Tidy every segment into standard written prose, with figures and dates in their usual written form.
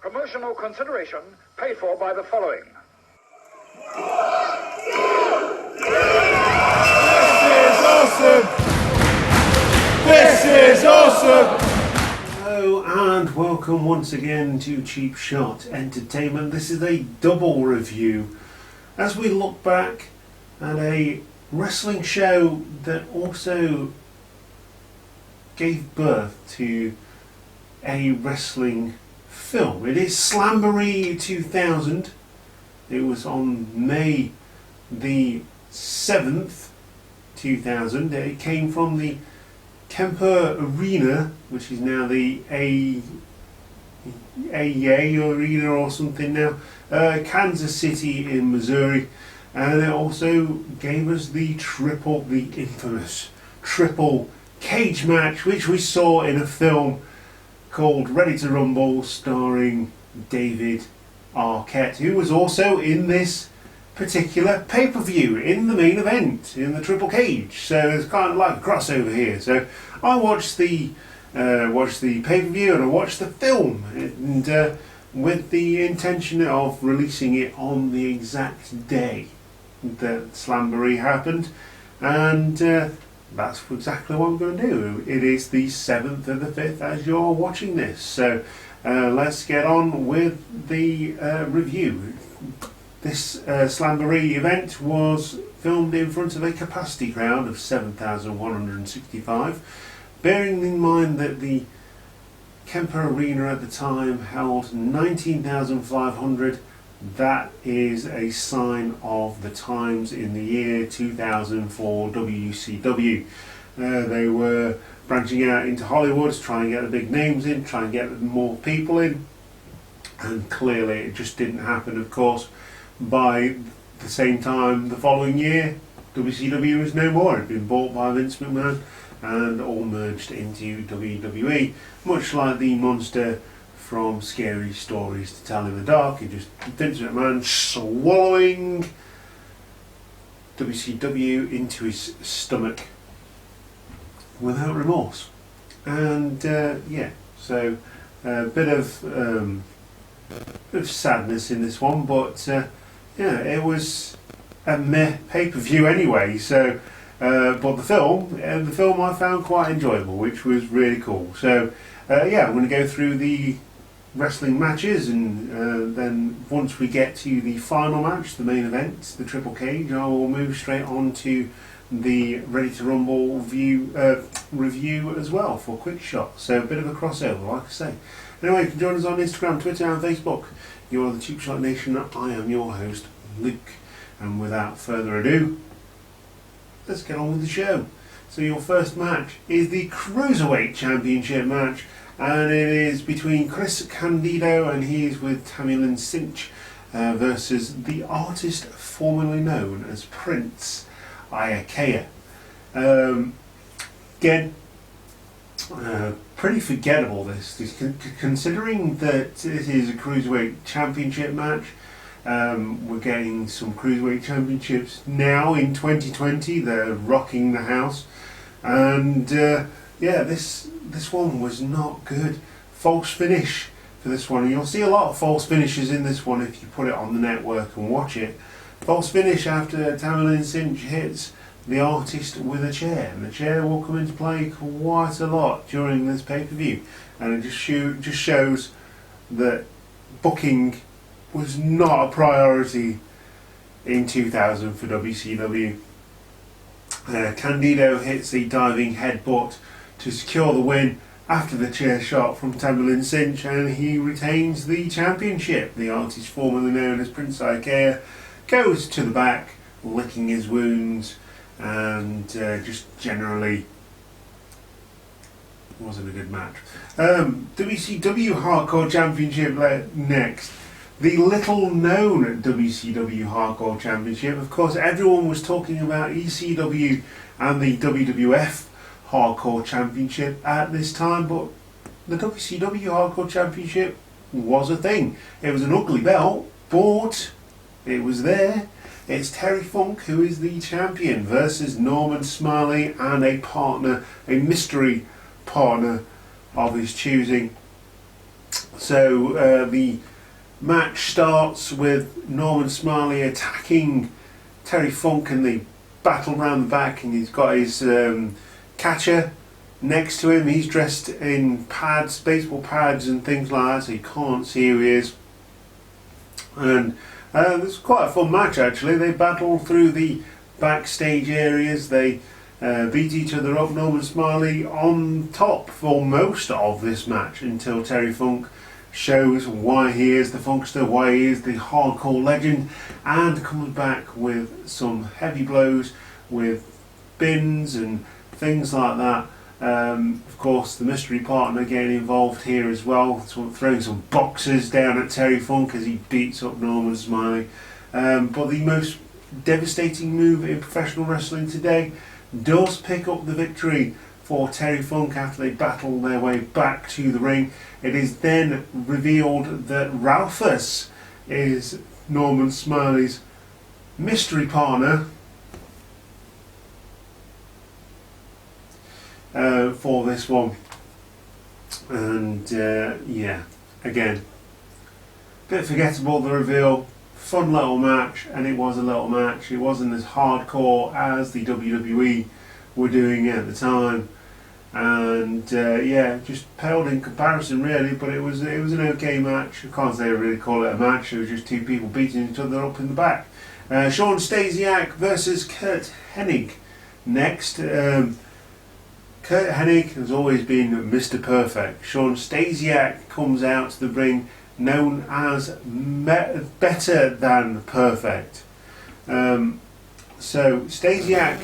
Promotional consideration paid for by the following. This is awesome! Hello and welcome once again to Cheap Shot Entertainment. This is a double review as we look back at a wrestling show that also gave birth to a wrestling film. It is Slamboree 2000. It was on May the 7th, 2000. It came from the Kemper Arena, which is now the Arena or something now, Kansas City in Missouri, and it also gave us the infamous triple cage match, which we saw in a film called Ready to Rumble, starring David Arquette, who was also in this particular pay-per-view in the main event in the triple cage. So it's kind of like a crossover here. So I watched the pay-per-view and I watched the film, and with the intention of releasing it on the exact day that Slamboree happened, and that's exactly what I'm going to do. It is the 7th of the 5th as you're watching this. So let's get on with the review. This Slamboree event was filmed in front of a capacity crowd of 7,165, bearing in mind that the Kemper Arena at the time held 19,500. That is a sign of the times in the year 2000 for WCW. They were branching out into Hollywood, trying to get the big names in, trying to get more people in, and clearly it just didn't happen, of course. By the same time the following year, WCW was no more. It had been bought by Vince McMahon and all merged into WWE, much like the monster from Scary Stories to Tell in the Dark. It just Vince McMahon swallowing WCW into his stomach without remorse. And so a bit of sadness in this one, but it was a meh pay-per-view anyway. So, but the film I found quite enjoyable, which was really cool. So, I'm going to go through the wrestling matches, and then once we get to the final match, the main event, the triple cage, I will move straight on to the Ready to Rumble review as well for Quick Shot. So a bit of a crossover, like I say. Anyway, you can join us on Instagram, Twitter and Facebook. You are the Cheap Shot Nation. I am your host, Luke. And without further ado, let's get on with the show. So your first match is the Cruiserweight Championship match, and it is between Chris Candido, and he is with Tammy Lynn Cinch, versus the artist formerly known as Prince Iakea. Again, pretty forgettable this, considering that it is a Cruiserweight Championship match. We're getting some Cruiserweight Championships now in 2020. They're rocking the house, and this one was not good. False finish for this one, and you'll see a lot of false finishes in this one if you put it on the network and watch it. False finish after Tammy Lynn Cinch hits the artist with a chair, and the chair will come into play quite a lot during this pay-per-view, and it just shows that booking was not a priority in 2000 for WCW. Candido hits the diving headbutt to secure the win after the chair shot from Tammy Lynn Cinch, and he retains the championship. The artist formerly known as Prince Iakea goes to the back, licking his wounds, and just generally wasn't a good match. WCW Hardcore Championship next. The little known WCW Hardcore Championship. Of course, everyone was talking about ECW and the WWF Hardcore Championship at this time, but the WCW Hardcore Championship was a thing. It was an ugly belt, but it was there. It's Terry Funk who is the champion versus Norman Smiley and a partner, a mystery partner of his choosing. So the match starts with Norman Smiley attacking Terry Funk, and they battle round the back, and he's got his catcher next to him. He's dressed in pads, baseball pads and things like that, so you can't see who he is. And it's quite a fun match actually. They battle through the backstage areas, they beat each other up. Norman Smiley on top for most of this match until Terry Funk shows why he is the Funkster, why he is the hardcore legend, and comes back with some heavy blows with bins and things like that. Of course, the mystery partner getting involved here as well, throwing some boxes down at Terry Funk as he beats up Norman Smiley. But the most devastating move in professional wrestling today does pick up the victory for Terry Funk after they battle their way back to the ring. It is then revealed that Ralphus is Norman Smiley's mystery partner for this one. And yeah, again, bit forgettable, the reveal. Fun little match, and it was a little match. It wasn't as hardcore as the WWE were doing at the time, and yeah, just paled in comparison really. But it was an okay match. I can't say I really call it a match. It was just two people beating each other up in the back. Sean Stasiak versus Kurt Hennig next. Kurt Hennig has always been Mr. Perfect. Sean Stasiak comes out to the ring known as Better Than Perfect. So Stasiak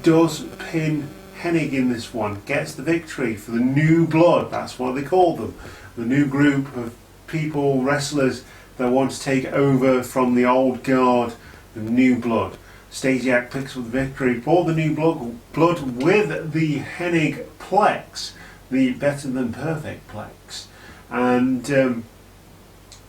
does pin Hennig in this one, gets the victory for the New Blood, that's what they call them, the new group of people, wrestlers that want to take over from the old guard, the New Blood. Stasiak picks up the victory for the New Blood with the Hennig Plex, the Better Than Perfect Plex, and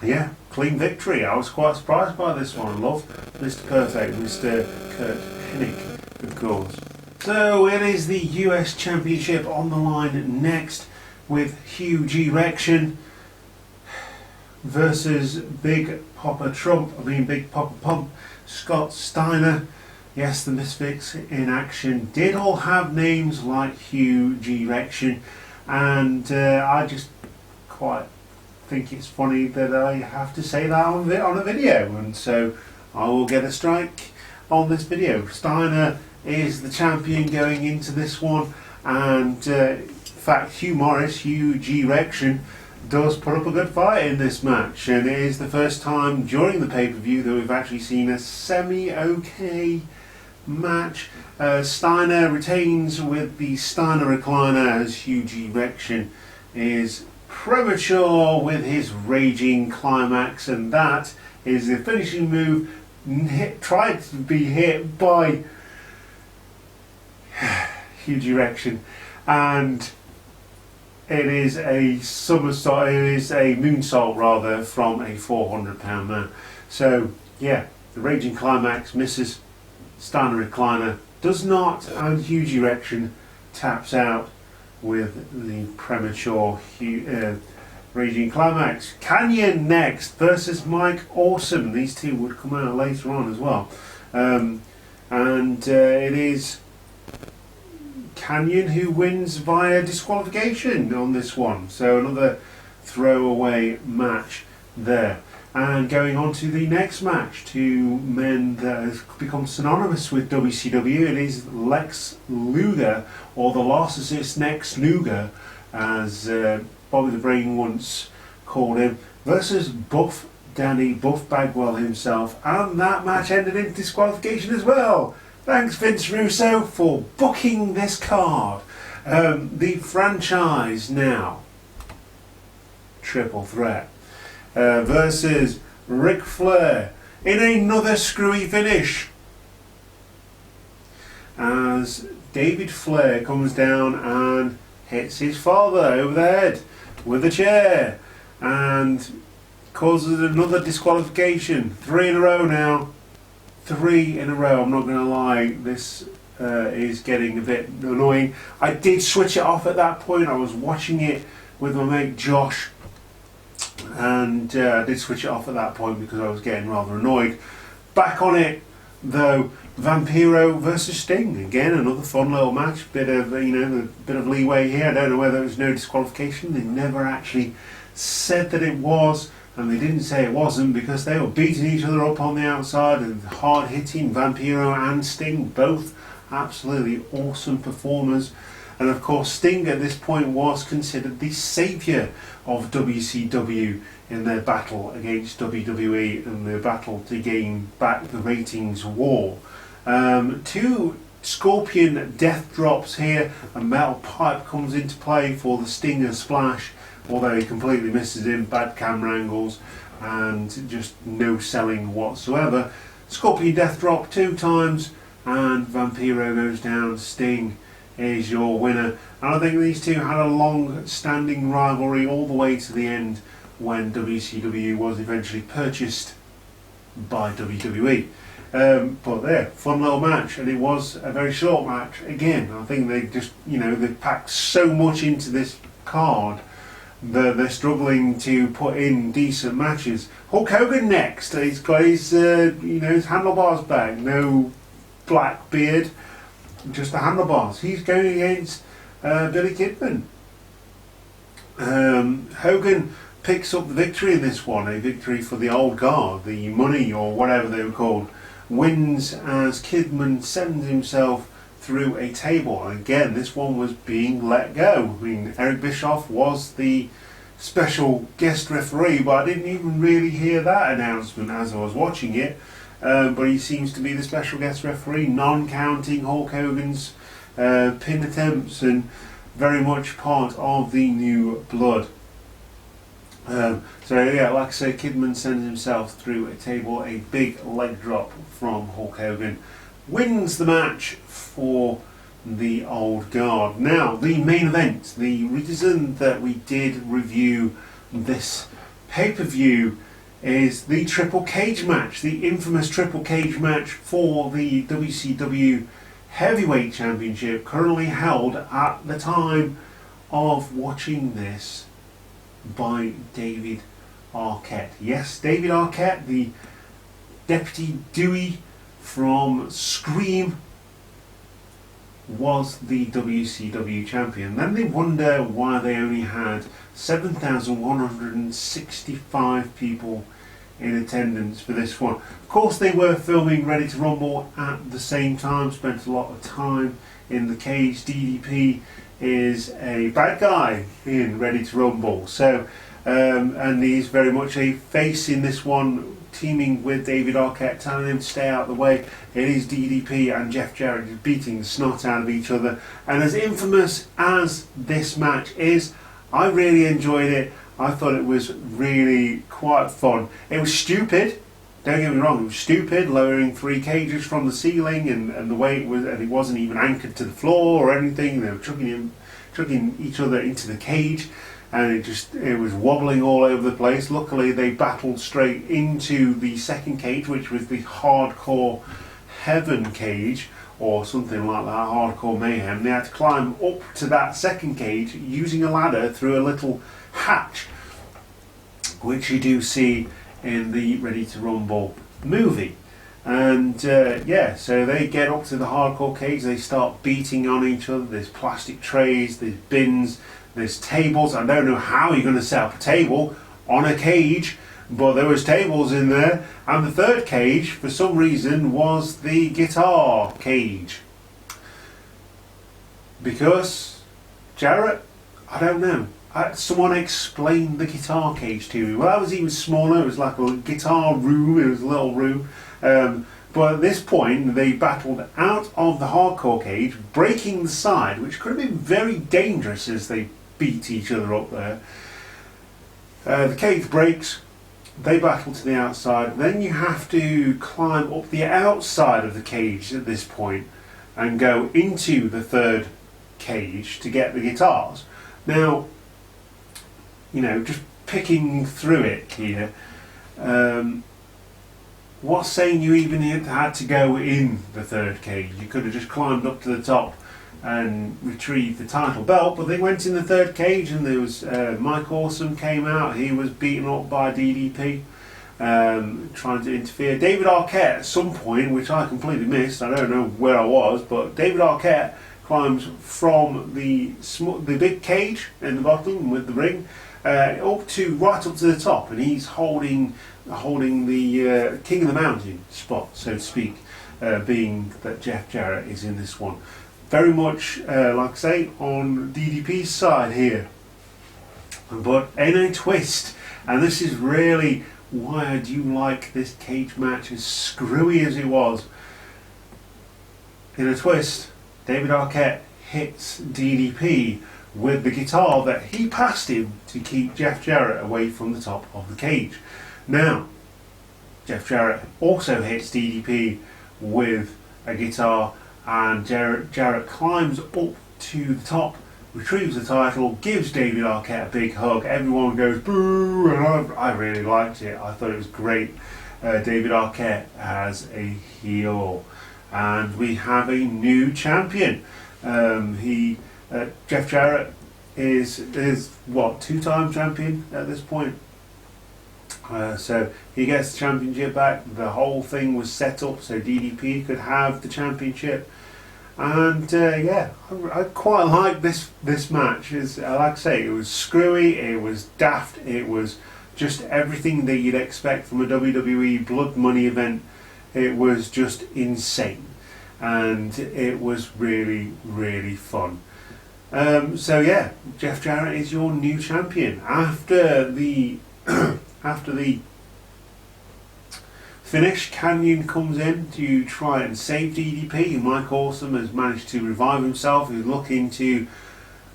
yeah, clean victory. I was quite surprised by this one. I love Mr. Perfect, Mr. Kurt Hennig, of course. So it is the US Championship on the line next, with Huge Erection versus Big Papa Pump, Scott Steiner. Yes, the Misfits in action did all have names like Huge Erection, and I just quite think it's funny that I have to say that on a video, and so I will get a strike on this video. Steiner is the champion going into this one, and in fact Hugh Morris, Huge Erection, does put up a good fight in this match, and it is the first time during the pay-per-view that we've actually seen a semi-okay match. Steiner retains with the Steiner recliner as Huge Erection is premature with his raging climax, and that is the finishing move. Tried to be hit by Huge Erection, and it is a somersault. It is a moonsault rather from a 400-pound man. So yeah, the raging climax misses. Steiner recliner does not, and Huge Erection taps out with the premature raging climax. Canyon next versus Mike Awesome. These two would come out later on as well, and it is Canyon who wins via disqualification on this one. So another throwaway match there. And going on to the next match, two men that have become synonymous with WCW. It is Lex Luger, or the Narcissist Lex Luger, as Bobby the Brain once called him, versus Buff Bagwell himself. And that match ended in disqualification as well. Thanks Vince Russo for booking this card. The franchise now, Triple Threat, versus Ric Flair in another screwy finish, as David Flair comes down and hits his father over the head with a chair and causes another disqualification. 3 in a row now. 3 in a row. I'm not going to lie, this is getting a bit annoying. I did switch it off at that point. I was watching it with my mate Josh, and I did switch it off at that point because I was getting rather annoyed. Back on it though, Vampiro versus Sting. Again, another fun little match. Bit of a bit of leeway here. I don't know whether it was no disqualification. They never actually said that it was, and they didn't say it wasn't because they were beating each other up on the outside and hard hitting. Vampiro and Sting, both absolutely awesome performers. And of course, Sting at this point was considered the saviour of WCW in their battle against WWE and their battle to gain back the ratings war. 2 Scorpion death drops here. A metal pipe comes into play for the Stinger splash, although he completely misses him. Bad camera angles and just no selling whatsoever. Scorpion death drop 2 times and Vampiro goes down. Sting is your winner. And I think these two had a long standing rivalry all the way to the end when WCW was eventually purchased by WWE. But there, fun little match, and it was a very short match. Again, I think they just, they packed so much into this card that they're struggling to put in decent matches. Hulk Hogan next. He's got his, his handlebars back. No black beard, just the handlebars. He's going against Billy Kidman. Hogan picks up the victory in this one, a victory for the old guard, the money or whatever they were called. Wins as Kidman sends himself through a table. And again, this one was being let go. I mean, Eric Bischoff was the special guest referee, but I didn't even really hear that announcement as I was watching it. But he seems to be the special guest referee, non-counting Hulk Hogan's pin attempts, and very much part of the new blood. So yeah, like I say, Kidman sends himself through a table, a big leg drop from Hulk Hogan, wins the match for the old guard. Now, the main event, the reason that we did review this pay-per-view is the triple cage match, the infamous triple cage match for the WCW Heavyweight Championship, currently held at the time of watching this by David Arquette. Yes, David Arquette, the Deputy Dewey from Scream, was the WCW champion. Then they wonder why they only had 7,165 people in attendance for this one. Of course, they were filming Ready to Rumble at the same time, spent a lot of time in the cage. DDP is a bad guy in Ready to Rumble, so and he's very much a face in this one, teaming with David Arquette, telling him to stay out of the way. It is DDP and Jeff Jarrett beating the snot out of each other, and as infamous as this match is, I really enjoyed it. I thought it was really quite fun. It was stupid, don't get me wrong, it was stupid, lowering 3 cages from the ceiling, and the way it was, and it wasn't even anchored to the floor or anything. They were chucking each other into the cage, and it was wobbling all over the place. Luckily, they battled straight into the second cage, which was the Hardcore Heaven cage, or something like that, Hardcore Mayhem. They had to climb up to that second cage using a ladder through a little hatch, which you do see in the Ready to Rumble movie. And so they get up to the Hardcore cage, they start beating on each other. There's plastic trays, there's bins, there's tables. I don't know how you're going to set up a table on a cage, but there was tables in there. And the third cage, for some reason, was the guitar cage. Because, Jarrett, I don't know. Someone explained the guitar cage to me. Well, that was even smaller. It was like a guitar room. It was a little room. But at this point, they battled out of the Hardcore cage, breaking the side, which could have been very dangerous as they beat each other up there. The cage breaks. They battle to the outside. Then you have to climb up the outside of the cage at this point and go into the third cage to get the guitars. Now, just picking through it here, what's saying you even had to go in the third cage? You could have just climbed up to the top and retrieve the title belt, but they went in the third cage, and there was Mike Awesome came out. He was beaten up by DDP, trying to interfere. David Arquette at some point, which I completely missed, I don't know where I was, but David Arquette climbs from the big cage in the bottom with the ring right up to the top, and he's holding the King of the Mountain spot, so to speak, being that Jeff Jarrett is in this one. Very much, like I say, on DDP's side here. But in a twist, and this is really why I do like this cage match, as screwy as it was. In a twist, David Arquette hits DDP with the guitar that he passed him to keep Jeff Jarrett away from the top of the cage. Now, Jeff Jarrett also hits DDP with a guitar, and Jarrett climbs up to the top, retrieves the title, gives David Arquette a big hug. Everyone goes boo, and I really liked it. I thought it was great. David Arquette as a heel, and we have a new champion. Jeff Jarrett is what, two-time champion at this point. So he gets the championship back. The whole thing was set up so DDP could have the championship, and yeah, I quite like this match. Like I say, it was screwy, it was daft, it was just everything that you'd expect from a WWE Blood Money event. It was just insane, and it was really, really fun. So yeah, Jeff Jarrett is your new champion after the after the finish. Canyon comes in to try and save DDP. Mike Awesome has managed to revive himself. He's looking to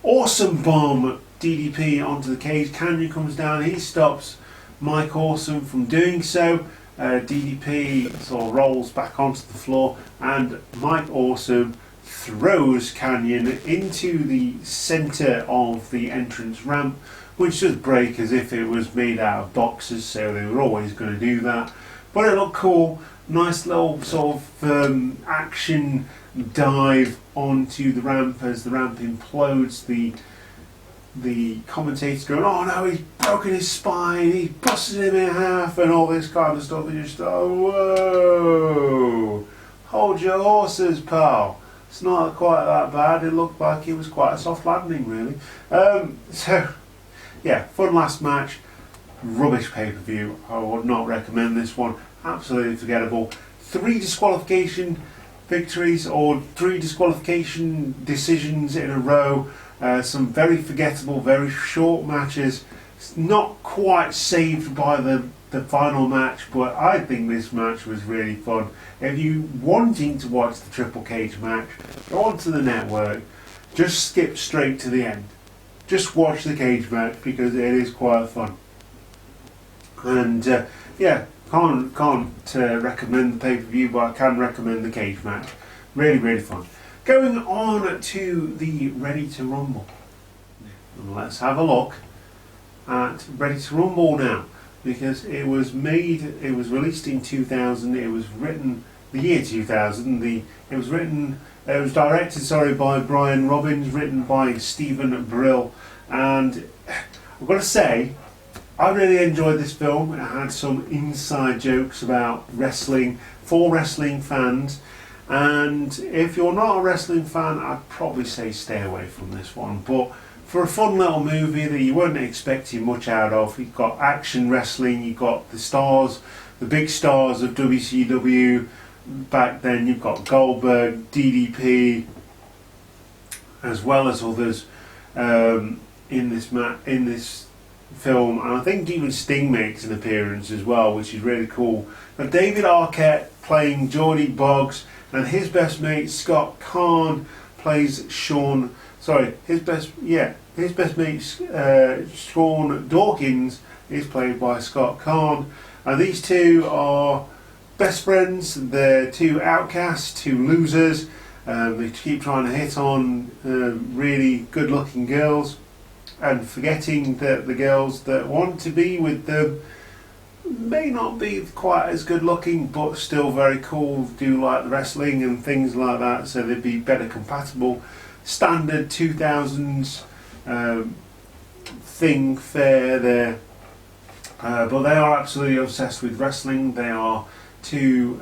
awesome bomb DDP onto the cage. Canyon comes down. He stops Mike Awesome from doing so. DDP sort of rolls back onto the floor, and Mike Awesome throws Canyon into the centre of the entrance ramp, which does break as if it was made out of boxes, so they were always going to do that. But it looked cool. Nice little sort of action dive onto the ramp as the ramp implodes. The commentator's going, oh no, he's broken his spine, he's busted him in half, and all this kind of stuff. And just, oh, whoa, hold your horses, pal. It's not quite that bad. It looked like it was quite a soft landing, really. So, yeah, fun last match. Rubbish pay-per-view. I would not recommend this one. Absolutely forgettable. 3 disqualification victories, or 3 disqualification decisions in a row. Some very forgettable, very short matches. It's not quite saved by the final match, but I think this match was really fun. If you wanting to watch the Triple Cage match, go onto the network, just skip straight to the end. Just watch the cage match because it is quite fun. And yeah, can't recommend the pay-per-view, but I can recommend the cage match. Really, really fun. Going on to the Ready to Rumble. And let's have a look at Ready to Rumble now, because it was released in 2000. It was written the year 2000. It was directed by Brian Robbins, written by Stephen Brill, and I've got to say, I really enjoyed this film. It had some inside jokes about wrestling for wrestling fans, and if you're not a wrestling fan, I'd probably say stay away from this one. But for a fun little movie that you weren't expecting much out of, you've got action wrestling, you've got the stars, the big stars of WCW back then. You've got Goldberg, DDP, as well as others in this film, and I think even Sting makes an appearance as well, which is really cool. Now, David Arquette playing Geordie Boggs, and his best mate Scott Kahn plays Sean. Sorry, his best mate Sean Dawkins is played by Scott Kahn, and these two are best friends. They're two outcasts, two losers. They keep trying to hit on really good-looking girls, and forgetting that the girls that want to be with them may not be quite as good looking, but still very cool, do like the wrestling and things like that, so they'd be better compatible. standard 2000s thing fare there. But they are absolutely obsessed with wrestling. They are two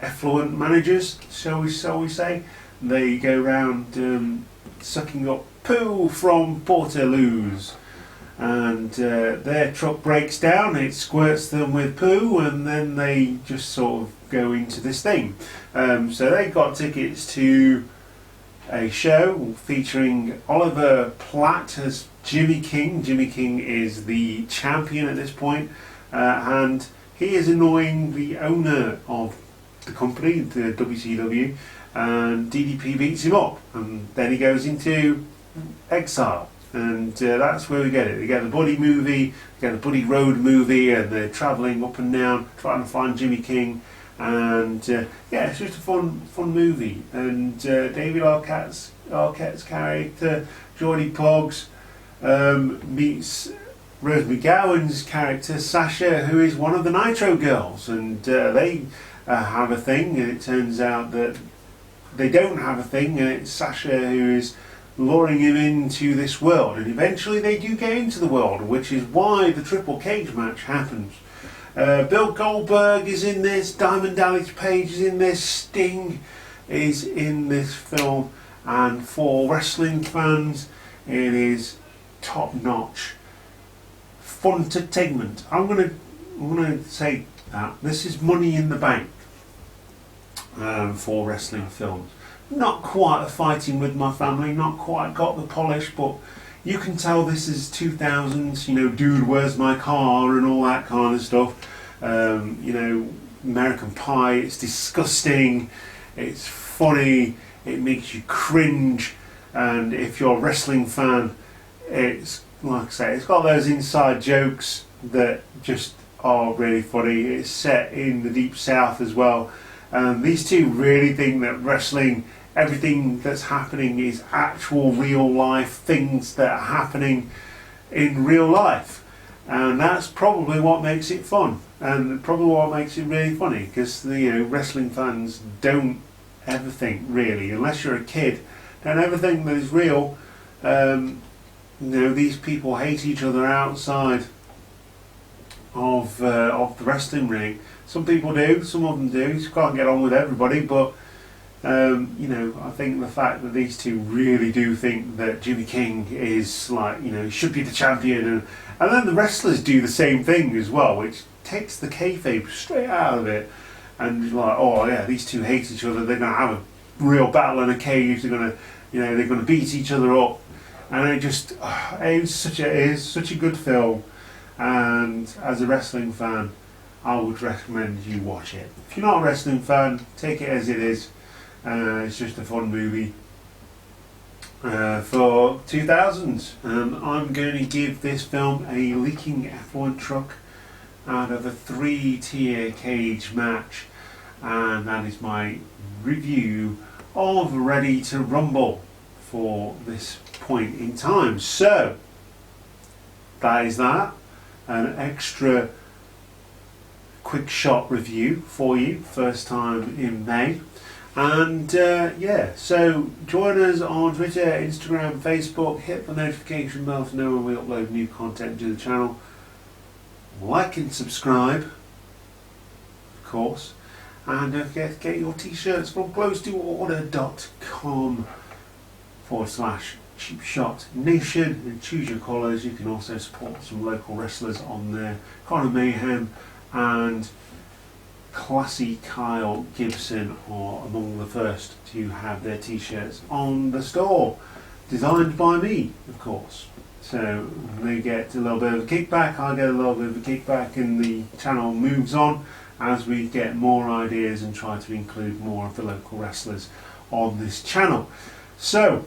effluent managers, shall we say. They go around sucking up poo from portaloos, and their truck breaks down, it squirts them with poo, and then they just sort of go into this thing. So they got tickets to a show featuring Oliver Platt as Jimmy King. Jimmy King is the champion at this point, and he is annoying the owner of the company, the WCW, and DDP beats him up, and then he goes into exile, and that's where we get it. We get the Buddy movie, we get the Buddy Road movie, and they're travelling up and down trying to find Jimmy King, and yeah, it's just a fun movie. And David Arquette's character, Geordie Poggs, meets Rose McGowan's character Sasha, who is one of the Nitro girls, and they have a thing, and it turns out that they don't have a thing, and it's Sasha who is luring him into this world, and eventually they do get into the world, which is why the triple cage match happens. Bill Goldberg is in this, Diamond Dallas Page is in this, Sting is in this film, and for wrestling fans it is top notch fun entertainment. I'm gonna say that this is money in the bank for wrestling films. Not quite a Fighting With My Family, not quite got the polish, but you can tell this is 2000s, you know, Dude, Where's My Car and all that kind of stuff. You know, American Pie, it's disgusting, it's funny, it makes you cringe, and if you're a wrestling fan, it's, like I say, it's got those inside jokes that just are really funny. It's set in the Deep South as well. These two really think that wrestling, everything that's happening is actual real life things that are happening in real life, and that's probably what makes it fun, and probably what makes it really funny, because the wrestling fans don't ever think, really, unless you're a kid, don't ever think that it's real. These people hate each other outside of the wrestling ring. Some people do, some of them do. You can't get on with everybody, but I think the fact that these two really do think that Jimmy King is like, should be the champion, and then the wrestlers do the same thing as well, which takes the kayfabe straight out of it. And like, oh yeah, these two hate each other. They're gonna have a real battle in a cage. They're gonna beat each other up, and it is such a good film. And as a wrestling fan, I would recommend you watch it. If you're not a wrestling fan, take it as it is. It's just a fun movie for 2000s, and I'm going to give this film a leaking F1 truck out of a 3-tier cage match, and that is my review of Ready to Rumble for this point in time. So that is that, an extra quick shot review for you, first time in May. And so join us on Twitter, Instagram, Facebook, hit the notification bell to know when we upload new content to the channel. Like and subscribe, of course, and don't forget to get your t-shirts from closetoorder.com/cheapshotnation, and choose your colours. You can also support some local wrestlers on there. Conor Mayhem and Classy Kyle Gibson are among the first to have their t-shirts on the store, designed by me, of course. So they get a little bit of a kickback, I get a little bit of a kickback, and the channel moves on as we get more ideas and try to include more of the local wrestlers on this channel. So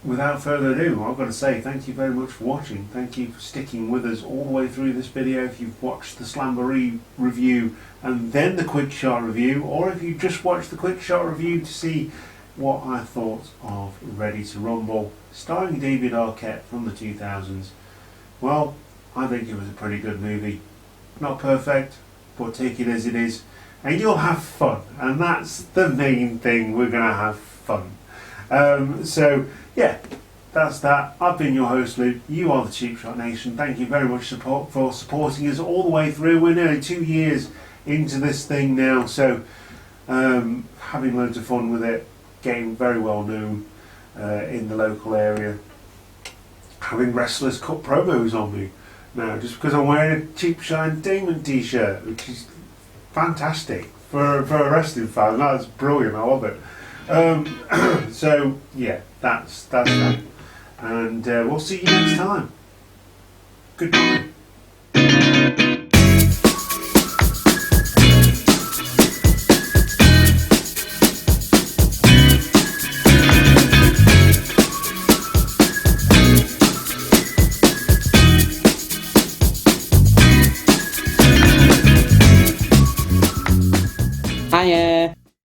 without further ado, I've got to say thank you very much for watching. Thank you for sticking with us all the way through this video. If you've watched the Slamboree review and then the quick shot review, or if you just watched the quick shot review to see what I thought of Ready to Rumble, starring David Arquette from the 2000s, well, I think it was a pretty good movie. Not perfect, but take it as it is, and you'll have fun, and that's the main thing. We're going to have fun. So yeah, that's that. I've been your host, Luke. You are the Cheap Shot Nation. Thank you very much for supporting us all the way through. We're nearly 2 years into this thing now, so having loads of fun with it, getting very well known in the local area, having wrestlers cut promos on me now just because I'm wearing a Cheap Shot Entertainment t-shirt, which is fantastic for a wrestling fan. That's brilliant. I love it. So yeah, that's that, and we'll see you next time. Goodbye.